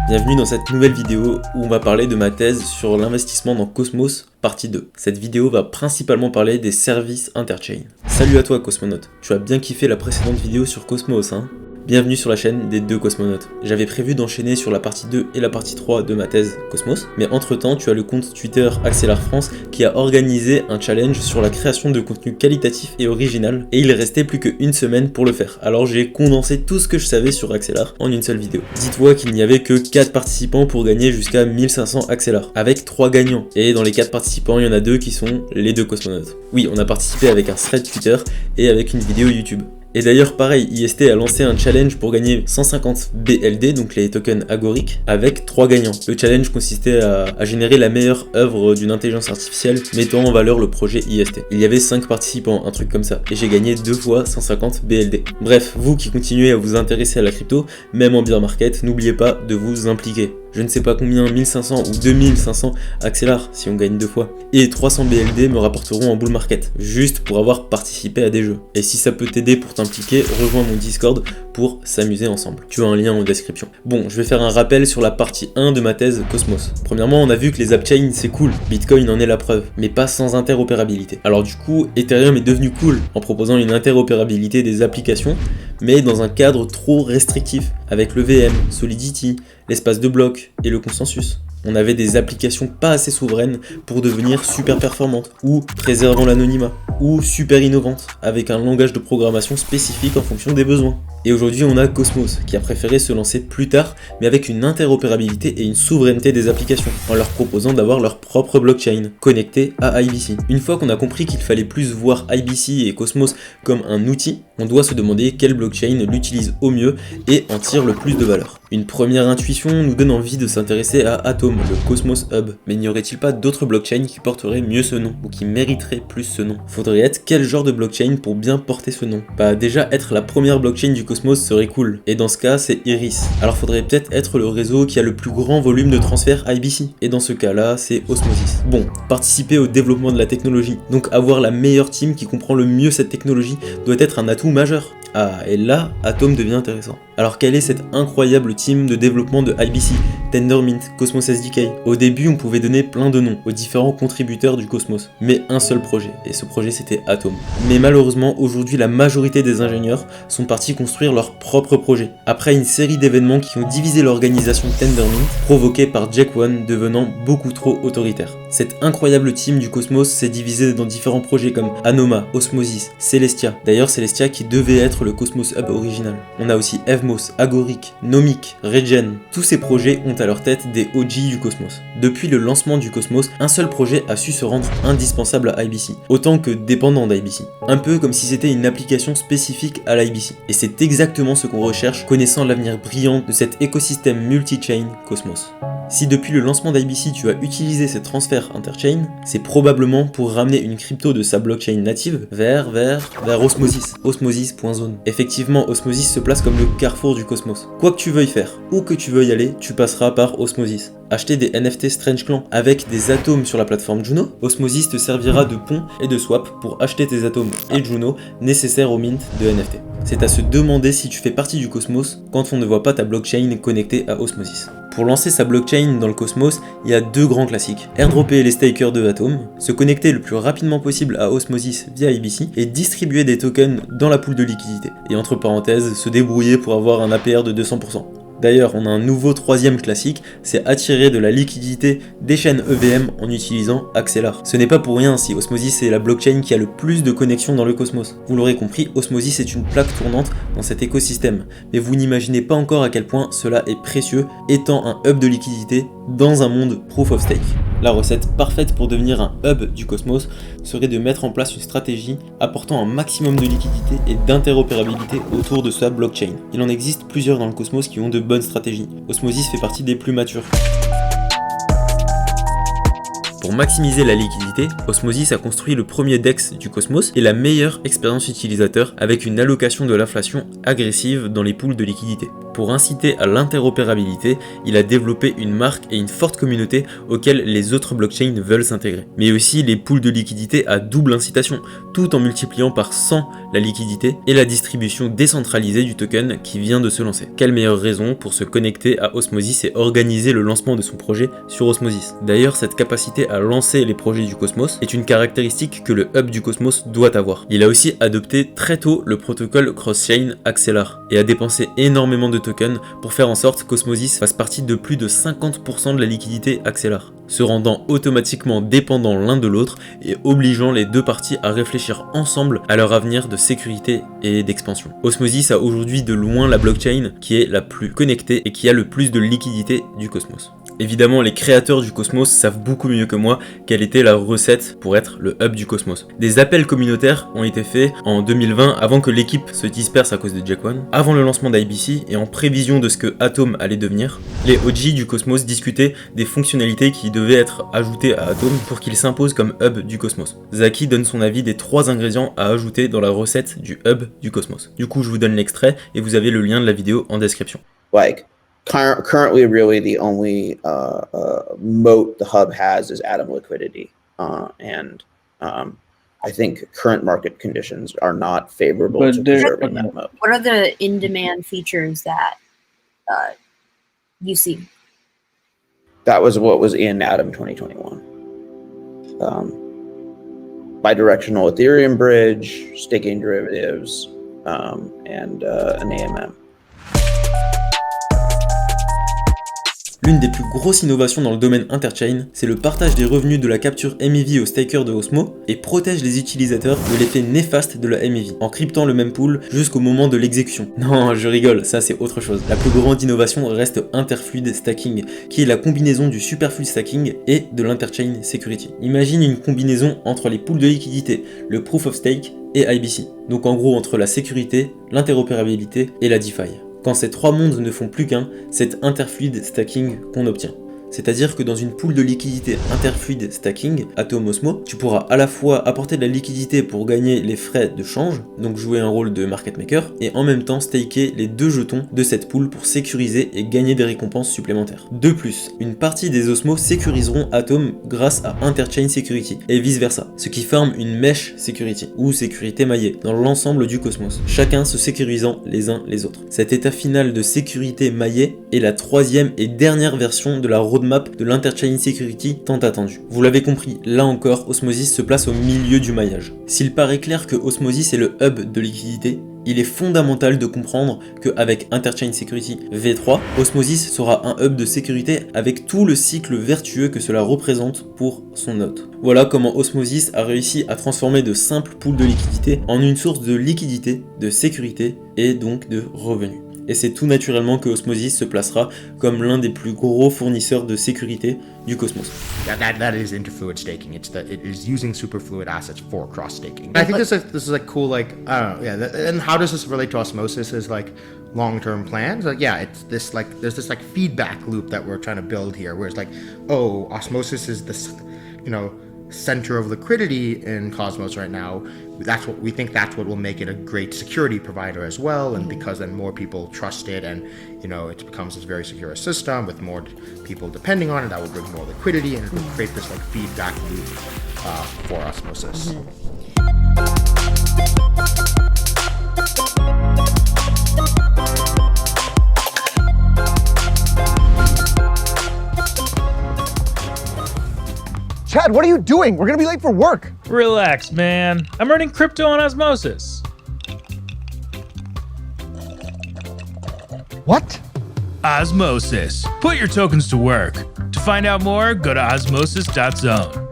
Bienvenue dans cette nouvelle vidéo où on va parler de ma thèse sur l'investissement dans Cosmos, partie 2. Cette vidéo va principalement parler des services interchain. Salut à toi cosmonaute, tu as bien kiffé la précédente vidéo sur Cosmos, hein? Bienvenue sur la chaîne des deux cosmonautes. J'avais prévu d'enchaîner sur la partie 2 et la partie 3 de ma thèse Cosmos, mais entre temps tu as le compte Twitter Accélère France qui a organisé un challenge sur la création de contenu qualitatif et original, et il restait plus qu'une semaine pour le faire. Alors j'ai condensé tout ce que je savais sur Accélère en une seule vidéo. Dis-toi qu'il n'y avait que 4 participants pour gagner jusqu'à 1500 Accélère, avec 3 gagnants. Et dans les 4 participants, il y en a 2 qui sont les deux cosmonautes. Oui, on a participé avec un thread Twitter et avec une vidéo YouTube. Et d'ailleurs pareil, IST a lancé un challenge pour gagner 150 BLD, donc les tokens agoriques, avec 3 gagnants. Le challenge consistait à générer la meilleure œuvre d'une intelligence artificielle mettant en valeur le projet IST. Il y avait 5 participants, un truc comme ça, et j'ai gagné 2 fois 150 BLD. Bref, vous qui continuez à vous intéresser à la crypto, même en bear market, n'oubliez pas de vous impliquer. Je ne sais pas combien, 1500 ou 2500 accélères si on gagne 2 fois. Et 300 BLD me rapporteront en bull market, juste pour avoir participé à des jeux. Et si ça peut t'aider pour t'impliquer, rejoins mon Discord pour s'amuser ensemble. Tu as un lien en description. Bon, je vais faire un rappel sur la partie 1 de ma thèse Cosmos. Premièrement, on a vu que les appchains c'est cool, Bitcoin en est la preuve, mais pas sans interopérabilité. Alors du coup, Ethereum est devenu cool en proposant une interopérabilité des applications, mais dans un cadre trop restrictif, avec le VM, Solidity, l'espace de bloc et le consensus. On avait des applications pas assez souveraines pour devenir super performantes, ou préservant l'anonymat, ou super innovantes, avec un langage de programmation spécifique en fonction des besoins. Et aujourd'hui on a Cosmos, qui a préféré se lancer plus tard, mais avec une interopérabilité et une souveraineté des applications, en leur proposant d'avoir leur propre blockchain, connectée à IBC. Une fois qu'on a compris qu'il fallait plus voir IBC et Cosmos comme un outil, on doit se demander quelle blockchain l'utilise au mieux et en tire le plus de valeur. Une première intuition nous donne envie de s'intéresser à Atom, le Cosmos Hub, mais n'y aurait-il pas d'autres blockchains qui porteraient mieux ce nom, ou qui mériteraient plus ce nom? Faudrait être quel genre de blockchain pour bien porter ce nom? Bah déjà être la première blockchain du Cosmos serait cool, et dans ce cas c'est Iris. Alors faudrait peut-être être le réseau qui a le plus grand volume de transfert IBC, et dans ce cas-là c'est Osmosis. Bon, participer au développement de la technologie, donc avoir la meilleure team qui comprend le mieux cette technologie doit être un atout majeur. Ah, et là, Atom devient intéressant. Alors quelle est cette incroyable team de développement de IBC, Tendermint, Cosmos SDK? Au début, on pouvait donner plein de noms aux différents contributeurs du Cosmos, mais un seul projet, et ce projet c'était Atom. Mais malheureusement, aujourd'hui, la majorité des ingénieurs sont partis construire leur propre projet, après une série d'événements qui ont divisé l'organisation Tendermint, provoquée par Jack One devenant beaucoup trop autoritaire. Cette incroyable team du Cosmos s'est divisée dans différents projets comme Anoma, Osmosis, Celestia. D'ailleurs, Celestia qui devait être le Cosmos Hub original. On a aussi Evmos, Agoric, Nomic, Regen. Tous ces projets ont à leur tête des OG du Cosmos. Depuis le lancement du Cosmos, un seul projet a su se rendre indispensable à IBC, autant que dépendant d'IBC. Un peu comme si c'était une application spécifique à l'IBC. Et c'est exactement ce qu'on recherche, connaissant l'avenir brillant de cet écosystème multi-chain Cosmos. Si depuis le lancement d'IBC tu as utilisé ces transferts interchain, c'est probablement pour ramener une crypto de sa blockchain native vers Osmosis, Osmosis.zone. Effectivement, Osmosis se place comme le carrefour du Cosmos. Quoi que tu veuilles faire, où que tu veuilles aller, tu passeras par Osmosis. Acheter des NFT Strange Clan avec des atomes sur la plateforme Juno, Osmosis te servira de pont et de swap pour acheter tes atomes et Juno nécessaires au mint de NFT. C'est à se demander si tu fais partie du Cosmos quand on ne voit pas ta blockchain connectée à Osmosis. Pour lancer sa blockchain dans le Cosmos, il y a 2 grands classiques. Airdropper les stakers de Atom, se connecter le plus rapidement possible à Osmosis via IBC et distribuer des tokens dans la pool de liquidité. Et entre parenthèses, se débrouiller pour avoir un APR de 200%. D'ailleurs, on a un nouveau 3e classique, c'est attirer de la liquidité des chaînes EVM en utilisant Accélère. Ce n'est pas pour rien si Osmosis est la blockchain qui a le plus de connexions dans le Cosmos. Vous l'aurez compris, Osmosis est une plaque tournante dans cet écosystème, mais vous n'imaginez pas encore à quel point cela est précieux, étant un hub de liquidité dans un monde Proof of Stake. La recette parfaite pour devenir un hub du Cosmos serait de mettre en place une stratégie apportant un maximum de liquidité et d'interopérabilité autour de sa blockchain. Il en existe plusieurs dans le Cosmos qui ont de bonnes stratégies. Osmosis fait partie des plus matures. Pour maximiser la liquidité, Osmosis a construit le premier DEX du Cosmos et la meilleure expérience utilisateur avec une allocation de l'inflation agressive dans les pools de liquidité. pour inciter à l'interopérabilité, il a développé une marque et une forte communauté auxquelles les autres blockchains veulent s'intégrer. Mais aussi les pools de liquidité à double incitation, tout en multipliant par 100 la liquidité et la distribution décentralisée du token qui vient de se lancer. Quelle meilleure raison pour se connecter à Osmosis et organiser le lancement de son projet sur Osmosis. D'ailleurs, cette capacité à lancer les projets du Cosmos est une caractéristique que le hub du Cosmos doit avoir. Il a aussi adopté très tôt le protocole cross-chain Axelar et a dépensé énormément de tokens pour faire en sorte qu'Osmosis fasse partie de plus de 50% de la liquidité Axelar, se rendant automatiquement dépendants l'un de l'autre et obligeant les deux parties à réfléchir ensemble à leur avenir de sécurité et d'expansion. Osmosis a aujourd'hui de loin la blockchain qui est la plus connectée et qui a le plus de liquidité du Cosmos. Évidemment, les créateurs du Cosmos savent beaucoup mieux que moi quelle était la recette pour être le hub du Cosmos. Des appels communautaires ont été faits en 2020 avant que l'équipe se disperse à cause de Jack One, avant le lancement d'IBC et en prévision de ce que Atom allait devenir. Les OG du Cosmos discutaient des fonctionnalités qui devaient être ajoutées à Atom pour qu'il s'impose comme hub du Cosmos. Zaki donne son avis des 3 ingrédients à ajouter dans la recette du hub du Cosmos. Du coup, je vous donne l'extrait et vous avez le lien de la vidéo en description. Currently, really, the only moat the hub has is Atom liquidity, and I think current market conditions are not favorable to preserving that moat. What are the in-demand features that you see? That was what was in Atom 2021. Bidirectional Ethereum bridge, staking derivatives, and an AMM. L'une des plus grosses innovations dans le domaine interchain, c'est le partage des revenus de la capture MEV aux stakers de Osmo et protège les utilisateurs de l'effet néfaste de la MEV, en cryptant le même pool jusqu'au moment de l'exécution. Non, je rigole, ça c'est autre chose. La plus grande innovation reste Interfluid Stacking, qui est la combinaison du Superfluid Stacking et de l'Interchain Security. Imagine une combinaison entre les pools de liquidité, le Proof of Stake et IBC. Donc en gros entre la sécurité, l'interopérabilité et la DeFi. Quand ces 3 mondes ne font plus qu'un, c'est Interfluid Stacking qu'on obtient. C'est-à-dire que dans une pool de liquidité Interfluid Stacking, Atom Osmo, tu pourras à la fois apporter de la liquidité pour gagner les frais de change, donc jouer un rôle de market maker, et en même temps staker les 2 jetons de cette pool pour sécuriser et gagner des récompenses supplémentaires. De plus, une partie des Osmos sécuriseront Atom grâce à Interchain Security, et vice versa, ce qui forme une Mesh Security, ou sécurité maillée, dans l'ensemble du Cosmos, chacun se sécurisant les uns les autres. Cet état final de sécurité maillée est la 3e et dernière version de la roadmap de l'Interchain Security tant attendue. Vous l'avez compris, là encore, Osmosis se place au milieu du maillage. S'il paraît clair que Osmosis est le hub de liquidité, il est fondamental de comprendre qu'avec Interchain Security V3, Osmosis sera un hub de sécurité avec tout le cycle vertueux que cela représente pour son hôte. Voilà comment Osmosis a réussi à transformer de simples pools de liquidité en une source de liquidité, de sécurité et donc de revenus. Et c'est tout naturellement que Osmosis se placera comme l'un des plus gros fournisseurs de sécurité du Cosmos. That is interfluid staking. It is using superfluid assets for cross staking. I think this is like cool. Like and how does this relate to Osmosis? Is like long-term plans. Like it's this like there's this like feedback loop that we're trying to build here, where it's like, oh, Osmosis is this, center of liquidity in Cosmos right now. That's what we think. That's what will make it a great security provider as well. And because then more people trust it, and it becomes this very secure system with more people depending on it. That will bring more liquidity, and it will create this like feedback loop for Osmosis. Chad, what are you doing? We're gonna be late for work. Relax, man. I'm earning crypto on Osmosis. What? Osmosis. Put your tokens to work. To find out more, go to osmosis.zone.